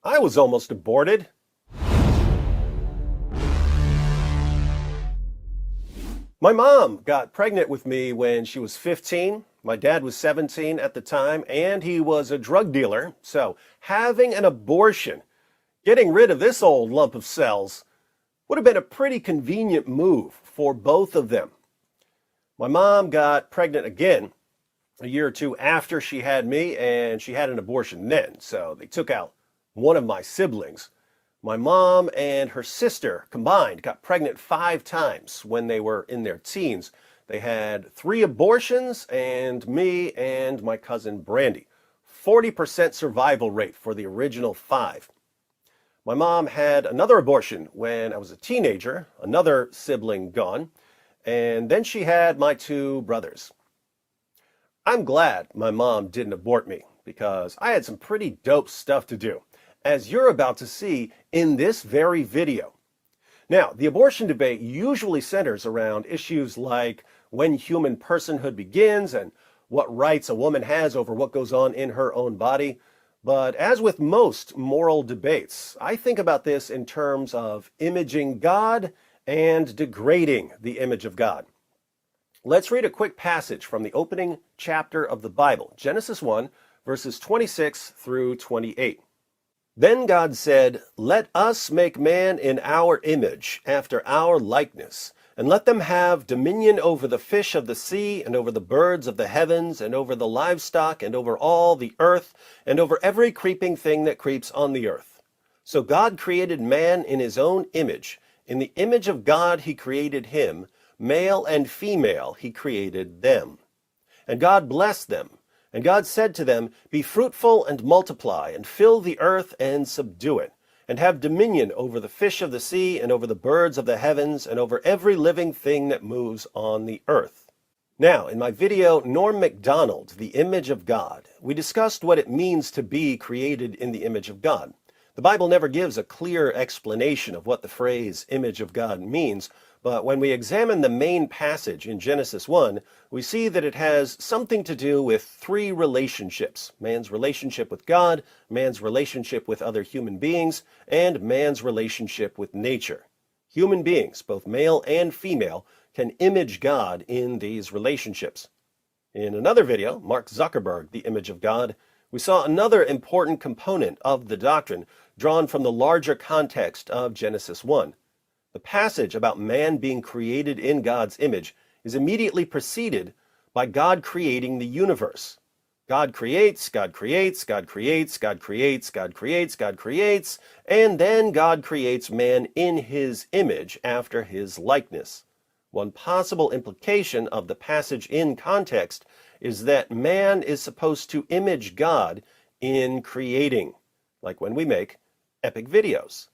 I was almost aborted. My mom got pregnant with me when she was 15. My dad was 17 at the time, and he was a drug dealer. So having an abortion, getting rid of this old lump of cells, would have been a pretty convenient move for both of them. My mom got pregnant again a year or two after she had me, and she had an abortion then. So they took out one of my siblings. My mom and her sister combined got pregnant 5 times when they were in their teens. They had 3 abortions, and me and my cousin Brandy. 40% survival rate for the original 5. My mom had another abortion when I was a teenager, another sibling gone, and then she had my 2 brothers. I'm glad my mom didn't abort me because I had some pretty dope stuff to do, as you're about to see in this very video. Now, the abortion debate usually centers around issues like when human personhood begins and what rights a woman has over what goes on in her own body. But as with most moral debates, I think about this in terms of imaging God and degrading the image of God. Let's read a quick passage from the opening chapter of the Bible, Genesis 1, verses 26 through 28. Then God said, "Let us make man in our image, after our likeness, and let them have dominion over the fish of the sea, and over the birds of the heavens, and over the livestock, and over all the earth, and over every creeping thing that creeps on the earth." So God created man in his own image. In the image of God he created him. Male and female he created them. And God blessed them. And God said to them, "Be fruitful and multiply, and fill the earth and subdue it, and have dominion over the fish of the sea, and over the birds of the heavens, and over every living thing that moves on the earth." Now, in my video, Norm Macdonald, The Image of God, we discussed what it means to be created in the image of God. The Bible never gives a clear explanation of what the phrase image of God means, but when we examine the main passage in Genesis 1, we see that it has something to do with 3 relationships: man's relationship with God, man's relationship with other human beings, and man's relationship with nature. Human beings, both male and female, can image God in these relationships. In another video, Mark Zuckerberg, The Image of God, we saw another important component of the doctrine drawn from the larger context of Genesis 1. The passage about man being created in God's image is immediately preceded by God creating the universe. God creates, God creates, God creates, God creates, God creates, God creates, and then God creates man in his image after his likeness. One possible implication of the passage in context is that man is supposed to image God in creating, like when we make epic videos.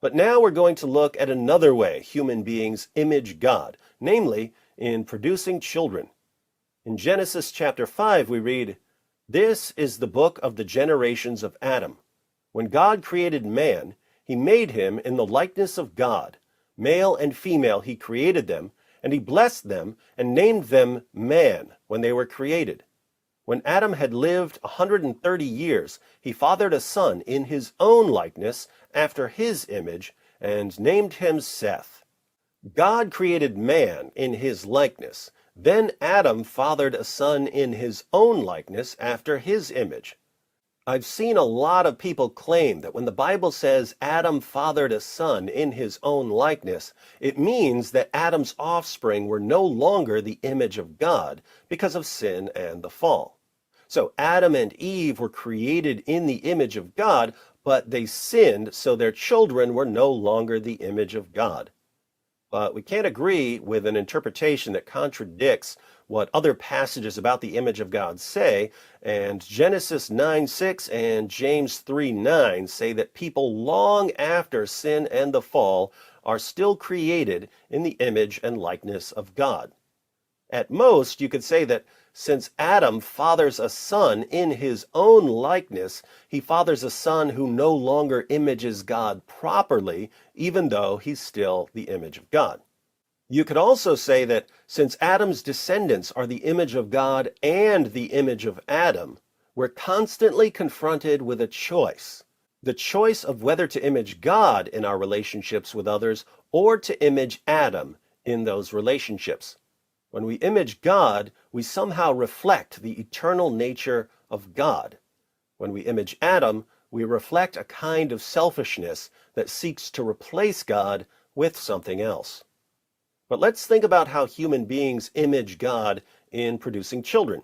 But now we're going to look at another way human beings image God, namely in producing children. In Genesis chapter 5 we read, "This is the book of the generations of Adam. When God created man, he made him in the likeness of God. Male and female he created them, and he blessed them and named them man when they were created. When Adam had lived 130 years, he fathered a son in his own likeness, after his image, and named him Seth." God created man in his likeness. Then Adam fathered a son in his own likeness, after his image. I've seen a lot of people claim that when the Bible says Adam fathered a son in his own likeness, it means that Adam's offspring were no longer the image of God because of sin and the fall. So Adam and Eve were created in the image of God, but they sinned, so their children were no longer the image of God. But we can't agree with an interpretation that contradicts what other passages about the image of God say, and Genesis 9:6 and James 3:9 say that people long after sin and the fall are still created in the image and likeness of God. At most, you could say that since Adam fathers a son in his own likeness, he fathers a son who no longer images God properly, even though he's still the image of God. You could also say that since Adam's descendants are the image of God and the image of Adam, we're constantly confronted with a choice. The choice of whether to image God in our relationships with others or to image Adam in those relationships. When we image God, we somehow reflect the eternal nature of God. When we image Adam, we reflect a kind of selfishness that seeks to replace God with something else. But let's think about how human beings image God in producing children.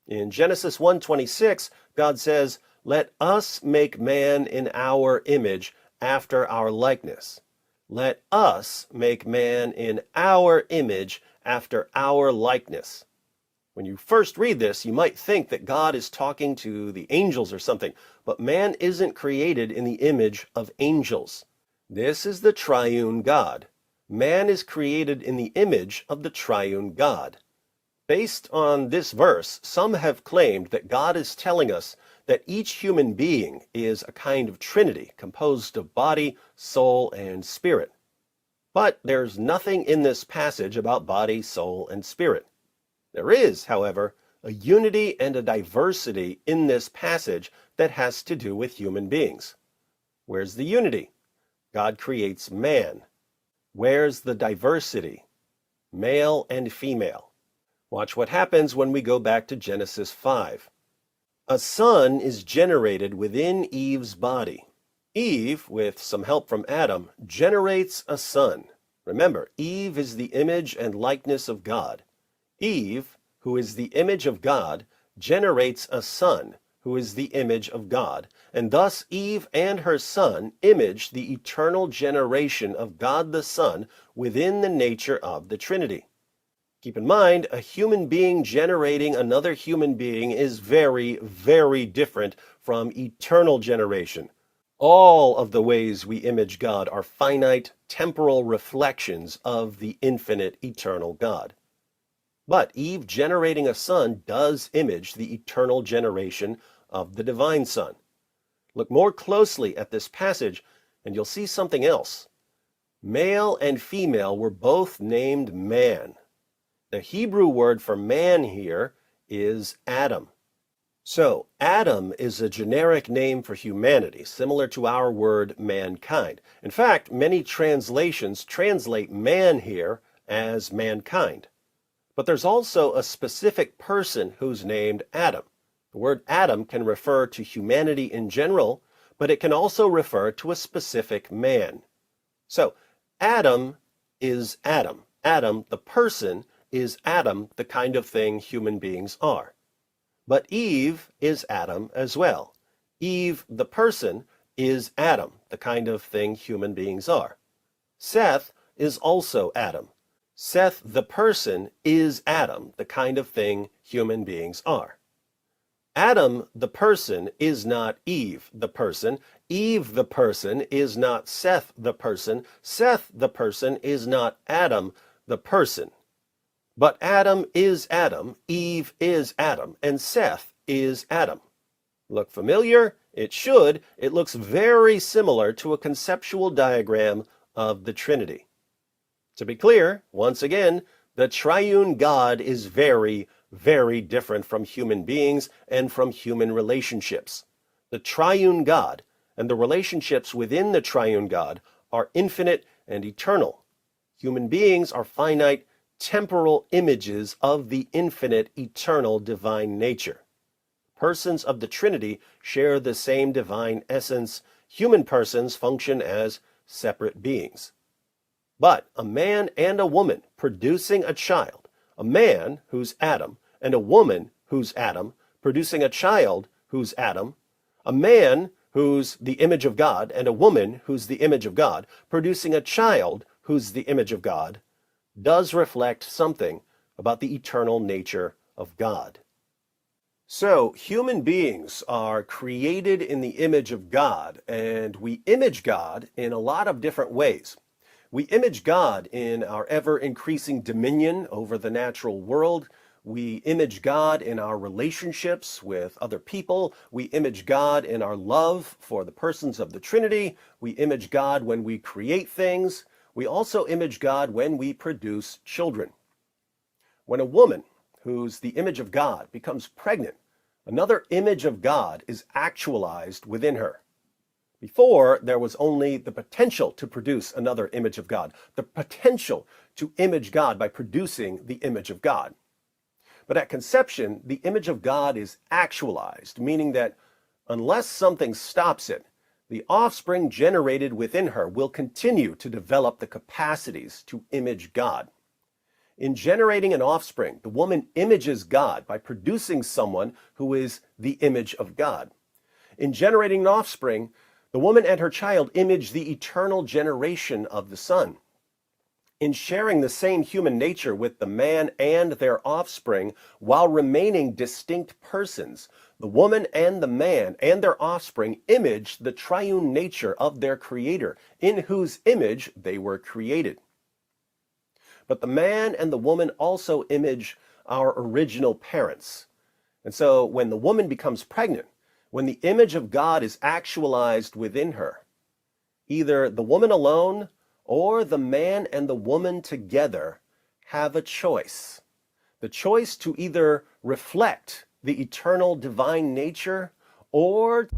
In Genesis 1:26, God says, "Let us make man in our image, after our likeness." Let us make man in our image, after our likeness. When you first read this, you might think that God is talking to the angels or something, but man isn't created in the image of angels. This is the triune God. Man is created in the image of the triune God. Based on this verse, some have claimed that God is telling us that each human being is a kind of trinity composed of body, soul, and spirit. But there's nothing in this passage about body, soul, and spirit. There is, however, a unity and a diversity in this passage that has to do with human beings. Where's the unity? God creates man. Where's the diversity? Male and female. Watch what happens when we go back to Genesis 5. A son is generated within Eve's body. Eve, with some help from Adam, generates a son. Remember, Eve is the image and likeness of God. Eve, who is the image of God, generates a son, who is the image of God, and thus Eve and her son image the eternal generation of God the Son within the nature of the Trinity. Keep in mind, a human being generating another human being is very, very different from eternal generation. All of the ways we image God are finite, temporal reflections of the infinite, eternal God. But Eve generating a son does image the eternal generation of the divine Son. Look more closely at this passage, and you'll see something else. Male and female were both named man. The Hebrew word for man here is Adam. So, Adam is a generic name for humanity, similar to our word mankind. In fact, many translations translate man here as mankind. But there's also a specific person who's named Adam. The word Adam can refer to humanity in general, but it can also refer to a specific man. So, Adam is Adam. Adam, the person, is Adam, the kind of thing human beings are. But Eve is Adam as well. Eve, the person, is Adam, the kind of thing human beings are. Seth is also Adam. Seth, the person, is Adam, the kind of thing human beings are. Adam, the person, is not Eve, the person. Eve, the person, is not Seth, the person. Seth, the person, is not Adam, the person. But Adam is Adam, Eve is Adam, and Seth is Adam. Look familiar? It should. It looks very similar to a conceptual diagram of the Trinity. To be clear, once again, the triune God is very, very different from human beings and from human relationships. The triune God and the relationships within the triune God are infinite and eternal. Human beings are finite, temporal images of the infinite, eternal, divine nature. Persons of the Trinity share the same divine essence. Human persons function as separate beings. But a man and a woman producing a child, a man who's Adam, and a woman who's Adam, producing a child who's Adam, a man who's the image of God, and a woman who's the image of God, producing a child who's the image of God, does reflect something about the eternal nature of God. So, human beings are created in the image of God, and we image God in a lot of different ways. We image God in our ever-increasing dominion over the natural world. We image God in our relationships with other people. We image God in our love for the persons of the Trinity. We image God when we create things. We also image God when we produce children. When a woman, who's the image of God, becomes pregnant, another image of God is actualized within her. Before, there was only the potential to produce another image of God, the potential to image God by producing the image of God. But at conception, the image of God is actualized, meaning that unless something stops it, the offspring generated within her will continue to develop the capacities to image God. In generating an offspring, the woman images God by producing someone who is the image of God. In generating an offspring, the woman and her child image the eternal generation of the Son. In sharing the same human nature with the man and their offspring while remaining distinct persons, the woman and the man and their offspring image the triune nature of their Creator, in whose image they were created. But the man and the woman also image our original parents. And so when the woman becomes pregnant, when the image of God is actualized within her, either the woman alone or the man and the woman together have a choice. The choice to either reflect the eternal divine nature or